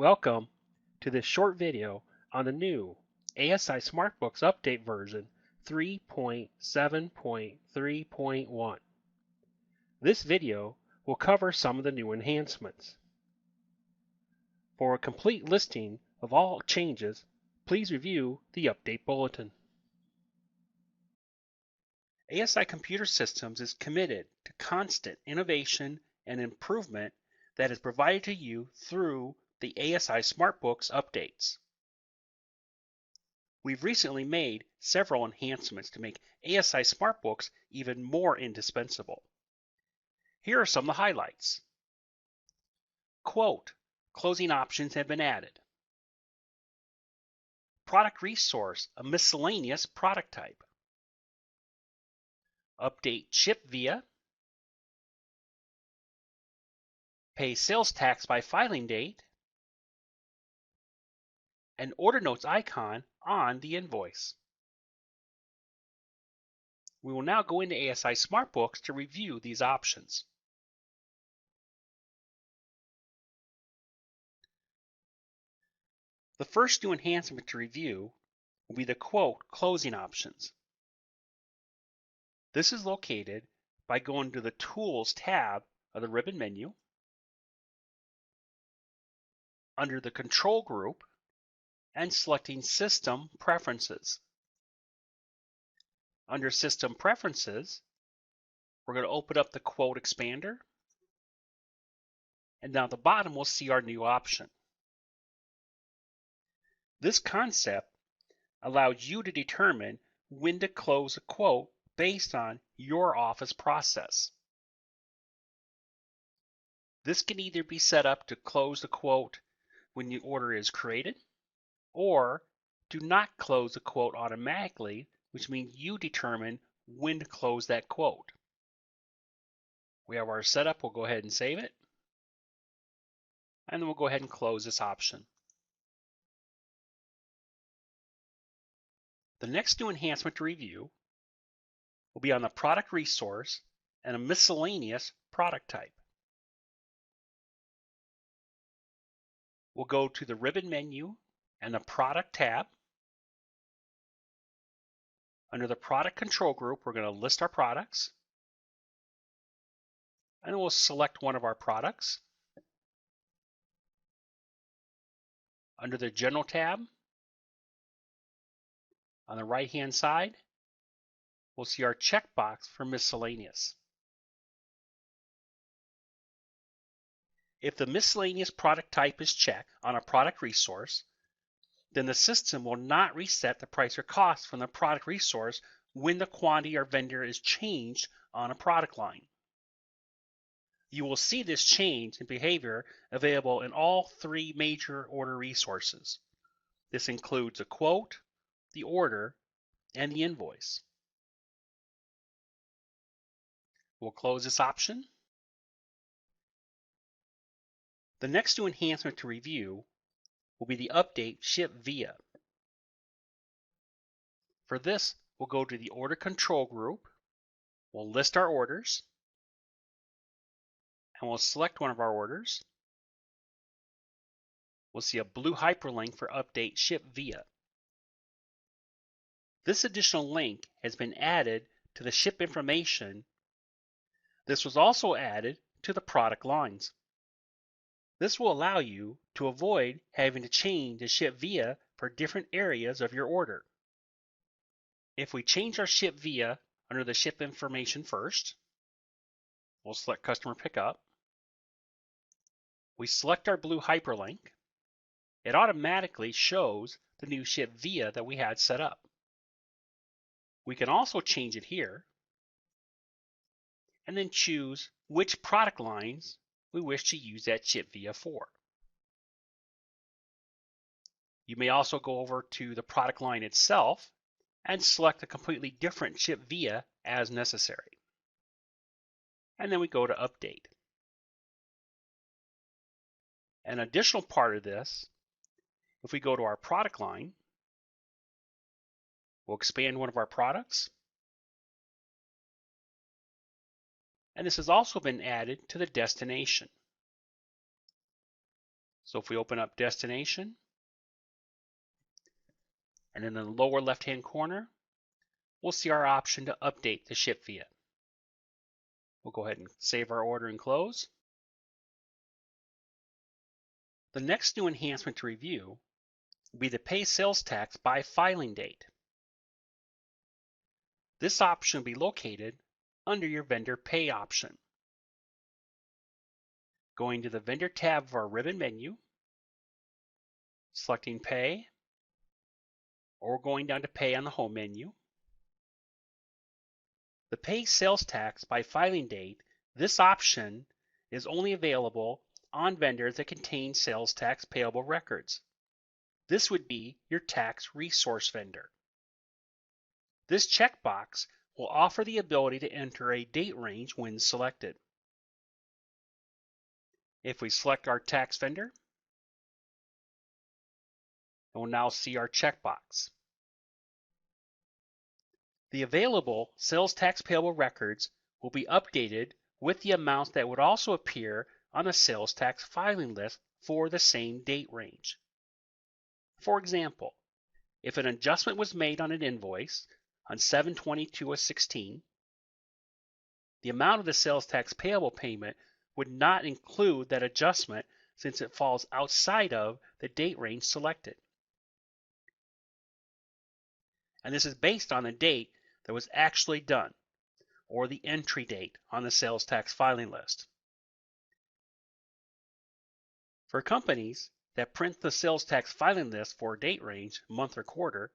Welcome to this short video on the new ASI SmartBooks Update version 3.7.3.1. This video will cover some of the new enhancements. For a complete listing of all changes, please review the Update Bulletin. ASI Computer Systems is committed to constant innovation and improvement that is provided to you through the ASI SmartBooks updates. We've recently made several enhancements to make ASI SmartBooks even more indispensable. Here are some of the highlights. Quote, closing options have been added. Product resource, a miscellaneous product type. Update ship via. Pay sales tax by filing date. An order notes icon on the invoice. We will now go into ASI SmartBooks to review these options. The first new enhancement to review will be the quote closing options. This is located by going to the Tools tab of the ribbon menu, under the Control group, and selecting System Preferences. Under System Preferences, we're going to open up the Quote Expander, and down at the bottom we'll see our new option. This concept allows you to determine when to close a quote based on your office process. This can either be set up to close the quote when the order is created, or do not close the quote automatically, which means you determine when to close that quote. We have our setup, we'll go ahead and save it, and then we'll go ahead and close this option. The next new enhancement to review will be on the product resource and a miscellaneous product type. We'll go to the ribbon menu and the Product tab. Under the Product Control group, we're going to list our products, and we'll select one of our products. Under the General tab, on the right-hand side, we'll see our checkbox for miscellaneous. If the miscellaneous product type is checked on a product resource, then the system will not reset the price or cost from the product resource when the quantity or vendor is changed on a product line. You will see this change in behavior available in all three major order resources. This includes the quote, the order, and the invoice. We'll close this option. The next new enhancement to review will be the Update Ship Via. For this, we'll go to the Order Control group, we'll list our orders, and we'll select one of our orders. We'll see a blue hyperlink for Update Ship Via. This additional link has been added to the ship information. This was also added to the product lines. This will allow you to avoid having to change the ship via for different areas of your order. If we change our ship via under the ship information first, we'll select Customer Pickup. We select our blue hyperlink. It automatically shows the new ship via that we had set up. We can also change it here and then choose which product lines we wish to use that ship via for. You may also go over to the product line itself and select a completely different ship via as necessary. And then we go to Update. An additional part of this, if we go to our product line, we'll expand one of our products. And this has also been added to the destination. So if we open up Destination, and in the lower left-hand corner, we'll see our option to update the ship via. We'll go ahead and save our order and close. The next new enhancement to review will be the Pay Sales Tax by Filing Date. This option will be located under your Vendor Pay option. Going to the Vendor tab of our ribbon menu, selecting Pay, or going down to Pay on the Home menu. The Pay Sales Tax by Filing Date, this option is only available on vendors that contain sales tax payable records. This would be your tax resource vendor. This checkbox will offer the ability to enter a date range when selected. If we select our tax vendor, we'll now see our checkbox. The available sales tax payable records will be updated with the amounts that would also appear on the sales tax filing list for the same date range. For example, if an adjustment was made on an invoice on 7/22/16, the amount of the sales tax payable payment would not include that adjustment since it falls outside of the date range selected. And this is based on the date that was actually done, or the entry date on the sales tax filing list. For companies that print the sales tax filing list for a date range, month or quarter,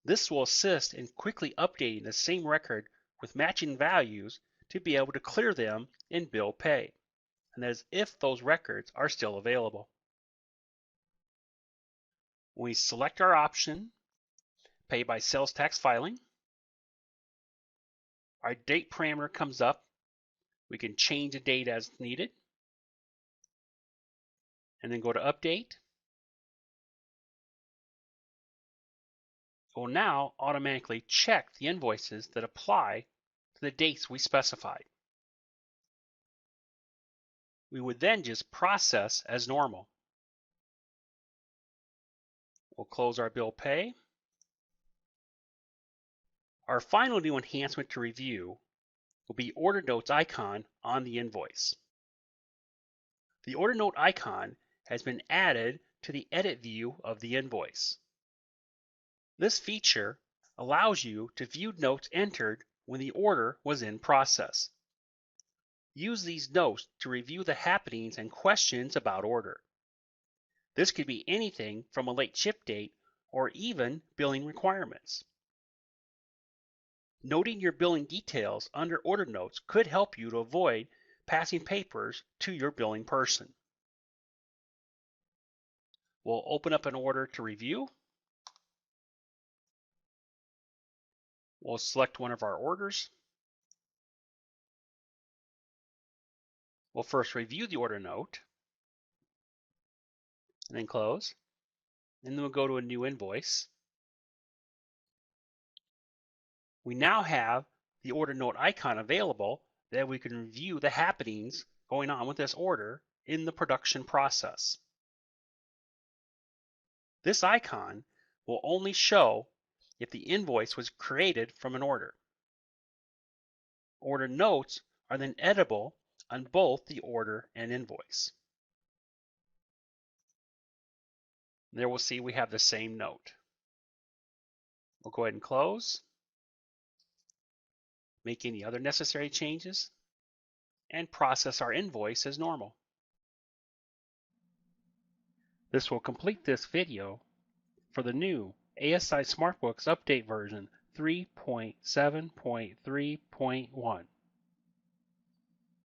this will assist in quickly updating the same record with matching values to be able to clear them in bill pay, and that is if those records are still available. When we select our option, Pay by Sales Tax Filing, our date parameter comes up. We can change the date as needed, and then go to Update. It will now automatically check the invoices that apply to the dates we specified. We would then just process as normal. We'll close our bill pay. Our final new enhancement to review will be Order Notes icon on the invoice. The Order Note icon has been added to the edit view of the invoice. This feature allows you to view notes entered when the order was in process. Use these notes to review the happenings and questions about order. This could be anything from a late ship date or even billing requirements. Noting your billing details under order notes could help you to avoid passing papers to your billing person. We'll open up an order to review. We'll select one of our orders. We'll first review the order note, and then close. And then we'll go to a new invoice. We now have the order note icon available that we can review the happenings going on with this order in the production process. This icon will only show if the invoice was created from an order. Order notes are then editable on both the order and invoice. There we'll see we have the same note. We'll go ahead and close, make any other necessary changes, and process our invoice as normal. This will complete this video for the new ASI SmartBooks Update version 3.7.3.1.